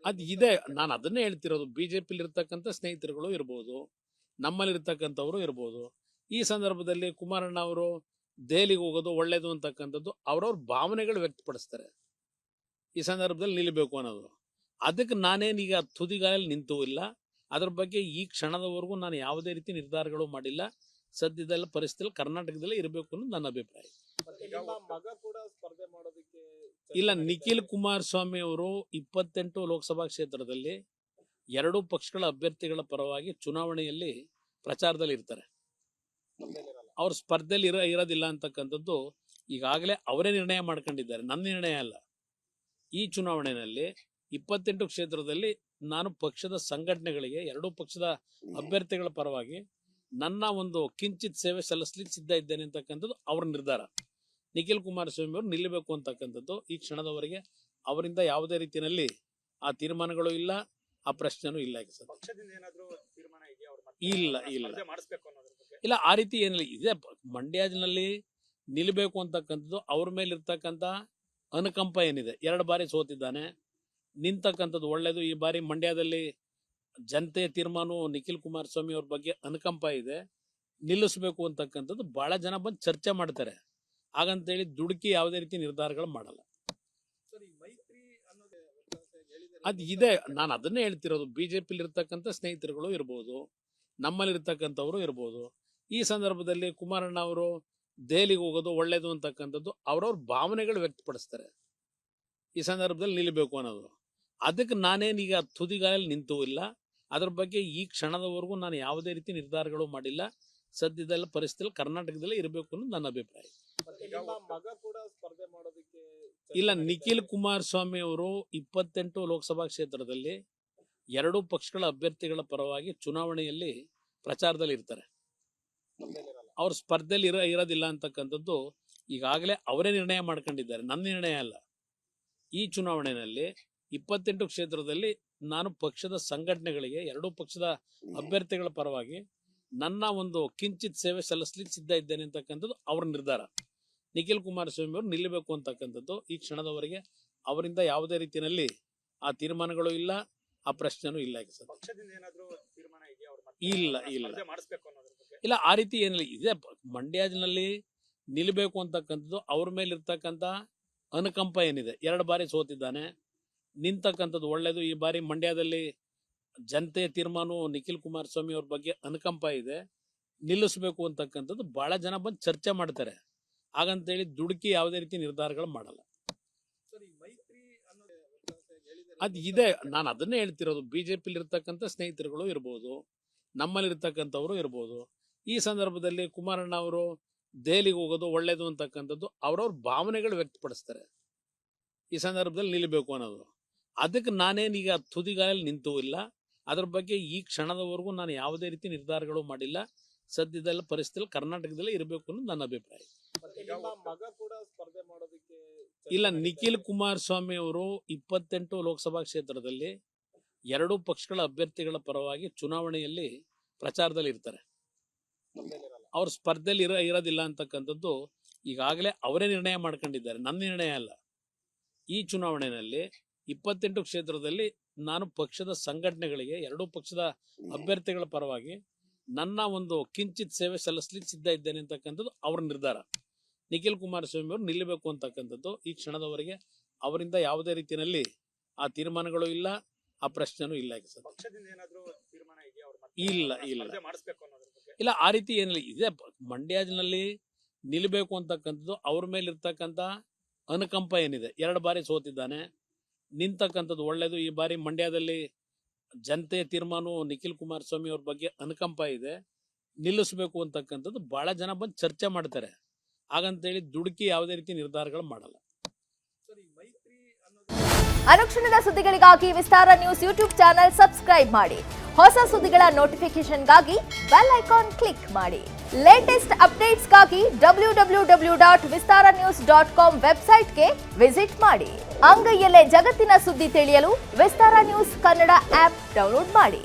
ಅದು ಇದೆ. ನಾನು ಅದನ್ನೇ ಹೇಳ್ತಿರೋದು. ಬಿಜೆಪಿಲಿ ಇರ್ತಕ್ಕಂಥ ಸ್ನೇಹಿತರುಗಳು ಇರ್ಬೋದು, ನಮ್ಮಲ್ಲಿರ್ತಕ್ಕಂಥವ್ರು ಇರ್ಬೋದು. ಈ ಸಂದರ್ಭದಲ್ಲಿ ಕುಮಾರಣ್ಣ ಅವರು ದೆಹಲಿಗೆ ಹೋಗೋದು ಒಳ್ಳೇದು ಅಂತಕ್ಕಂಥದ್ದು ಅವ್ರವ್ರ ಭಾವನೆಗಳು ವ್ಯಕ್ತಪಡಿಸ್ತಾರೆ. ಈ ಸಂದರ್ಭದಲ್ಲಿ ನಿಲ್ಲಬೇಕು ಅನ್ನೋದು. ಅದಕ್ಕೆ ನಾನೇನೀಗ ತುದಿಗಾಲಲ್ಲಿ ನಿಂತೂ ಇಲ್ಲ. ಅದ್ರ ಬಗ್ಗೆ ಈ ಕ್ಷಣದವರೆಗೂ ನಾನು ಯಾವುದೇ ರೀತಿ ನಿರ್ಧಾರಗಳು ಮಾಡಿಲ್ಲ. ಸದ್ಯದಲ್ಲ ಪರಿಸ್ಥಿತಿಯಲ್ಲಿ ಕರ್ನಾಟಕದಲ್ಲೇ ಇರಬೇಕು ಅನ್ನೋದು ನನ್ನ ಅಭಿಪ್ರಾಯ. ಇಲ್ಲ, ನಿಖಿಲ್ ಕುಮಾರಸ್ವಾಮಿ ಅವರು 28 ಲೋಕಸಭಾ ಕ್ಷೇತ್ರದಲ್ಲಿ ಎರಡೂ ಪಕ್ಷಗಳ ಅಭ್ಯರ್ಥಿಗಳ ಪರವಾಗಿ ಚುನಾವಣೆಯಲ್ಲಿ ಪ್ರಚಾರದಲ್ಲಿ ಇರ್ತಾರೆ. ಅವ್ರ ಸ್ಪರ್ಧೆಯಲ್ಲಿ ಇರೋದಿಲ್ಲ ಅಂತಕ್ಕಂಥದ್ದು ಈಗಾಗಲೇ ಅವರೇ ನಿರ್ಣಯ ಮಾಡ್ಕೊಂಡಿದ್ದಾರೆ, ನನ್ನ ನಿರ್ಣಯ ಅಲ್ಲ. ಈ ಚುನಾವಣೆಯಲ್ಲಿ 28 ಕ್ಷೇತ್ರದಲ್ಲಿ ನಾನು ಪಕ್ಷದ ಸಂಘಟನೆಗಳಿಗೆ ಎರಡೂ ಪಕ್ಷದ ಅಭ್ಯರ್ಥಿಗಳ ಪರವಾಗಿ ನನ್ನ ಒಂದು ಕಿಂಚಿತ್ ಸೇವೆ ಸಲ್ಲಿಸಲಿಕ್ಕೆ ಸಿದ್ಧ ಇದ್ದೇನೆ ಅಂತಕ್ಕಂಥದ್ದು ಅವ್ರ ನಿರ್ಧಾರ. ನಿಖಿಲ್ ಕುಮಾರಸ್ವಾಮಿ ಅವರು ನಿಲ್ಲಬೇಕು ಅಂತಕ್ಕಂಥದ್ದು ಈ ಕ್ಷಣದವರೆಗೆ ಅವರಿಂದ ಯಾವುದೇ ರೀತಿಯಲ್ಲಿ ಆ ತೀರ್ಮಾನಗಳು ಇಲ್ಲ, ಆ ಪ್ರಶ್ನೆನೂ ಇಲ್ಲ. ಇಲ್ಲ ಇಲ್ಲ ಇಲ್ಲ, ಆ ರೀತಿ ಏನಿಲ್ಲ. ಇದೆ ಮಂಡ್ಯದಲ್ಲಿ ನಿಲ್ಲಬೇಕು ಅಂತಕ್ಕಂಥದ್ದು ಅವ್ರ ಮೇಲೆ ಇರ್ತಕ್ಕಂಥ ಅನುಕಂಪ ಏನಿದೆ. 2 ಬಾರಿ ಸೋತಿದ್ದಾನೆ, ನಿಂತಕ್ಕಂಥದ್ದು ಒಳ್ಳೇದು. ಈ ಬಾರಿ ಮಂಡ್ಯದಲ್ಲಿ ಜನತೆಯ ತೀರ್ಮಾನವು ನಿಖಿಲ್ ಕುಮಾರಸ್ವಾಮಿ ಅವ್ರ ಬಗ್ಗೆ ಅನುಕಂಪ ಇದೆ, ನಿಲ್ಲಿಸಬೇಕು ಅಂತಕ್ಕಂಥದ್ದು ಬಹಳ ಜನ ಬಂದು ಚರ್ಚೆ ಮಾಡ್ತಾರೆ. ಹಾಗಂತೇಳಿ ದುಡುಕಿ ಯಾವುದೇ ರೀತಿ ನಿರ್ಧಾರಗಳು ಮಾಡಲ್ಲ. ಅದು ಇದೆ. ನಾನು ಅದನ್ನೇ ಹೇಳ್ತಿರೋದು. ಬಿಜೆಪಿಲಿ ಇರ್ತಕ್ಕಂಥ ಸ್ನೇಹಿತರುಗಳು ಇರ್ಬೋದು, ನಮ್ಮಲ್ಲಿರ್ತಕ್ಕಂಥವ್ರು ಇರ್ಬೋದು. ಈ ಸಂದರ್ಭದಲ್ಲಿ ಕುಮಾರಣ್ಣ ಅವರು ದೆಹಲಿಗೆ ಹೋಗೋದು ಒಳ್ಳೇದು ಅಂತಕ್ಕಂಥದ್ದು ಅವ್ರವ್ರ ಭಾವನೆಗಳು ವ್ಯಕ್ತಪಡಿಸ್ತಾರೆ. ಈ ಸಂದರ್ಭದಲ್ಲಿ ನಿಲ್ಲಬೇಕು ಅನ್ನೋದು. ಅದಕ್ಕೆ ನಾನೇನೀಗ ತುದಿಗಾಲಲ್ಲಿ ನಿಂತೂ ಇಲ್ಲ. ಅದ್ರ ಬಗ್ಗೆ ಈ ಕ್ಷಣದವರೆಗೂ ನಾನು ಯಾವುದೇ ರೀತಿ ನಿರ್ಧಾರಗಳು ಮಾಡಿಲ್ಲ. ಸದ್ಯದಲ್ಲ ಪರಿಸ್ಥಿತಿಯಲ್ಲಿ ಕರ್ನಾಟಕದಲ್ಲೇ ಇರಬೇಕು ಅನ್ನೋದು ನನ್ನ ಅಭಿಪ್ರಾಯ. ಇಲ್ಲ, ನಿಖಿಲ್ ಕುಮಾರಸ್ವಾಮಿ ಅವರು 28 ಲೋಕಸಭಾ ಕ್ಷೇತ್ರದಲ್ಲಿ ಎರಡೂ ಪಕ್ಷಗಳ ಅಭ್ಯರ್ಥಿಗಳ ಪರವಾಗಿ ಚುನಾವಣೆಯಲ್ಲಿ ಪ್ರಚಾರದಲ್ಲಿ ಇರ್ತಾರೆ. ಅವ್ರ ಸ್ಪರ್ಧೆಯಲ್ಲಿ ಇರೋದಿಲ್ಲ ಅಂತಕ್ಕಂಥದ್ದು ಈಗಾಗಲೇ ಅವರೇ ನಿರ್ಣಯ ಮಾಡ್ಕೊಂಡಿದ್ದಾರೆ, ನನ್ನ ನಿರ್ಣಯ ಅಲ್ಲ. ಈ ಚುನಾವಣೆಯಲ್ಲಿ 28 ಕ್ಷೇತ್ರದಲ್ಲಿ ನಾನು ಪಕ್ಷದ ಸಂಘಟನೆಗಳಿಗೆ ಎರಡೂ ಪಕ್ಷದ ಅಭ್ಯರ್ಥಿಗಳ ಪರವಾಗಿ ನನ್ನ ಒಂದು ಕಿಂಚಿತ್ ಸೇವೆ ಸಲ್ಲಿಸಲಿಕ್ಕೆ ಸಿದ್ಧ ಇದ್ದೇನೆ ಅಂತಕ್ಕಂಥದ್ದು ಅವ್ರ ನಿರ್ಧಾರ. ನಿಖಿಲ್ ಕುಮಾರಸ್ವಾಮಿ ಅವರು ನಿಲ್ಲಬೇಕು ಅಂತಕ್ಕಂಥದ್ದು ಈ ಕ್ಷಣದವರೆಗೆ ಅವರಿಂದ ಯಾವುದೇ ರೀತಿಯಲ್ಲಿ ಆ ತೀರ್ಮಾನಗಳು ಇಲ್ಲ, ಆ ಪ್ರಶ್ನೆನೂ ಇಲ್ಲ. ಇಲ್ಲ ಇಲ್ಲ ಇಲ್ಲ, ಆ ರೀತಿ ಏನಿಲ್ಲ. ಇದೆ ಮಂಡ್ಯದಲ್ಲಿ ನಿಲ್ಲಬೇಕು ಅಂತಕ್ಕಂಥದ್ದು ಅವ್ರ ಮೇಲೆ ಇರ್ತಕ್ಕಂಥ ಅನುಕಂಪ ಏನಿದೆ. 2 ಬಾರಿ ಸೋತಿದ್ದಾನೆ, ನಿಂತಕ್ಕಂಥದ್ದು ಒಳ್ಳೇದು. ಈ ಬಾರಿ ಮಂಡ್ಯದಲ್ಲಿ ಜನತೆಯ ತೀರ್ಮಾನವು ನಿಖಿಲ್ ಕುಮಾರಸ್ವಾಮಿ ಅವ್ರ ಬಗ್ಗೆ ಅನುಕಂಪ ಇದೆ, ನಿಲ್ಲಿಸಬೇಕು ಅಂತಕ್ಕಂಥದ್ದು ಬಹಳ ಜನ ಬಂದು ಚರ್ಚೆ ಮಾಡ್ತಾರೆ. ಹಾಗಂತೇಳಿ ದುಡುಕಿ ಯಾವುದೇ ರೀತಿ ನಿರ್ಧಾರಗಳು ಮಾಡಲ್ಲ. ಅದು ಇದೆ. ನಾನು ಅದನ್ನೇ ಹೇಳ್ತಿರೋದು. ಬಿಜೆಪಿಲಿ ಇರ್ತಕ್ಕಂಥ ಸ್ನೇಹಿತರುಗಳು ಇರ್ಬೋದು, ನಮ್ಮಲ್ಲಿರ್ತಕ್ಕಂಥವ್ರು ಇರ್ಬೋದು. ಈ ಸಂದರ್ಭದಲ್ಲಿ ಕುಮಾರಣ್ಣ ಅವರು ದೆಹಲಿಗೆ ಹೋಗೋದು ಒಳ್ಳೇದು ಅಂತಕ್ಕಂಥದ್ದು ಅವ್ರವ್ರ ಭಾವನೆಗಳು ವ್ಯಕ್ತಪಡಿಸ್ತಾರೆ. ಈ ಸಂದರ್ಭದಲ್ಲಿ ನಿಲ್ಲಬೇಕು ಅನ್ನೋದು. ಅದಕ್ಕೆ ನಾನೇನೀಗ ತುದಿಗಾಲಲ್ಲಿ ನಿಂತೂ ಇಲ್ಲ. ಅದ್ರ ಬಗ್ಗೆ ಈ ಕ್ಷಣದವರೆಗೂ ನಾನು ಯಾವುದೇ ರೀತಿ ನಿರ್ಧಾರಗಳು ಮಾಡಿಲ್ಲ. ಸದ್ಯದಲ್ಲ ಪರಿಸ್ಥಿತಿಯಲ್ಲಿ ಕರ್ನಾಟಕದಲ್ಲೇ ಇರಬೇಕು ಅನ್ನೋದು ನನ್ನ ಅಭಿಪ್ರಾಯ. ಇಲ್ಲ, ನಿಖಿಲ್ ಕುಮಾರಸ್ವಾಮಿ ಅವರು 28 ಲೋಕಸಭಾ ಕ್ಷೇತ್ರದಲ್ಲಿ ಎರಡೂ ಪಕ್ಷಗಳ ಅಭ್ಯರ್ಥಿಗಳ ಪರವಾಗಿ ಚುನಾವಣೆಯಲ್ಲಿ ಪ್ರಚಾರದಲ್ಲಿ ಇರ್ತಾರೆ. ಅವ್ರ ಸ್ಪರ್ಧೆಯಲ್ಲಿ ಇರೋದಿಲ್ಲ ಅಂತಕ್ಕಂಥದ್ದು ಈಗಾಗಲೇ ಅವರೇ ನಿರ್ಣಯ ಮಾಡ್ಕೊಂಡಿದ್ದಾರೆ, ನನ್ನ ನಿರ್ಣಯ ಅಲ್ಲ. ಈ ಚುನಾವಣೆಯಲ್ಲಿ 28 ಕ್ಷೇತ್ರದಲ್ಲಿ ನಾನು ಪಕ್ಷದ ಸಂಘಟನೆಗಳಿಗೆ ಎರಡೂ ಪಕ್ಷದ ಅಭ್ಯರ್ಥಿಗಳ ಪರವಾಗಿ ನನ್ನ ಒಂದು ಕಿಂಚಿತ್ ಸೇವೆ ಸಲ್ಲಿಸಲಿಕ್ಕೆ ಸಿದ್ಧ ಇದ್ದೇನೆ ಅಂತಕ್ಕಂಥದ್ದು ಅವ್ರ ನಿರ್ಧಾರ. ನಿಖಿಲ್ ಕುಮಾರಸ್ವಾಮಿ ಅವರು ನಿಲ್ಲಬೇಕು ಅಂತಕ್ಕಂಥದ್ದು ಈ ಕ್ಷಣದವರೆಗೆ ಅವರಿಂದ ಯಾವುದೇ ರೀತಿಯಲ್ಲಿ ಆ ತೀರ್ಮಾನಗಳು ಇಲ್ಲ, ಆ ಪ್ರಶ್ನೆನೂ ಇಲ್ಲ. ಇಲ್ಲ ಇಲ್ಲ ಇಲ್ಲ, ಆ ರೀತಿ ಏನಿಲ್ಲ. ಇದೆ ಮಂಡ್ಯದಲ್ಲಿ ನಿಲ್ಲಬೇಕು ಅಂತಕ್ಕಂಥದ್ದು ಅವ್ರ ಮೇಲೆ ಇರ್ತಕ್ಕಂಥ ಅನುಕಂಪ ಏನಿದೆ. 2 ಬಾರಿ ಸೋತಿದ್ದಾನೆ, ನಿಂತಕ್ಕಂಥದ್ದು ಒಳ್ಳೇದು. ಈ ಬಾರಿ ಮಂಡ್ಯದಲ್ಲಿ ಜನತೆಯ ತೀರ್ಮಾನವು ನಿಖಿಲ್ ಕುಮಾರಸ್ವಾಮಿ ಅವ್ರ ಬಗ್ಗೆ ಅನುಕಂಪ ಇದೆ, ನಿಲ್ಲಿಸಬೇಕು ಅಂತಕ್ಕಂಥದ್ದು ಬಹಳ ಜನ ಬಂದು ಚರ್ಚೆ ಮಾಡ್ತಾರೆ. ಹಾಗಂತೇಳಿ ದುಡುಕಿ ಯಾವುದೇ ರೀತಿ ನಿರ್ಧಾರಗಳು ಮಾಡಲ್ಲ. ಅನುಕ್ಷಣದ ಸುದ್ದಿಗಳಿಗಾಗಿ ವಿಸ್ತಾರ ನ್ಯೂಸ್ ಯೂಟ್ಯೂಬ್ ಚಾನೆಲ್ ಸಬ್ಸ್ಕ್ರೈಬ್ ಮಾಡಿ. ಹೊಸ ಸುದ್ದಿಗಳ ನೋಟಿಫಿಕೇಶನ್ಗಾಗಿ ಬೆಲ್ ಐಕಾನ್ ಕ್ಲಿಕ್ ಮಾಡಿ. ಲೇಟೆಸ್ಟ್ ಅಪ್ಡೇಟ್ಸ್ಗಾಗಿ www.vistaranews.com ವೆಬ್ಸೈಟ್ಗೆ ವಿಸಿಟ್ ಮಾಡಿ. ಅಂಗೈಯಲ್ಲೇ ಜಗತ್ತಿನ ಸುದ್ದಿ ತಿಳಿಯಲು ವಿಸ್ತಾರ ನ್ಯೂಸ್ ಕನ್ನಡ ಆಪ್ ಡೌನ್ಲೋಡ್ ಮಾಡಿ.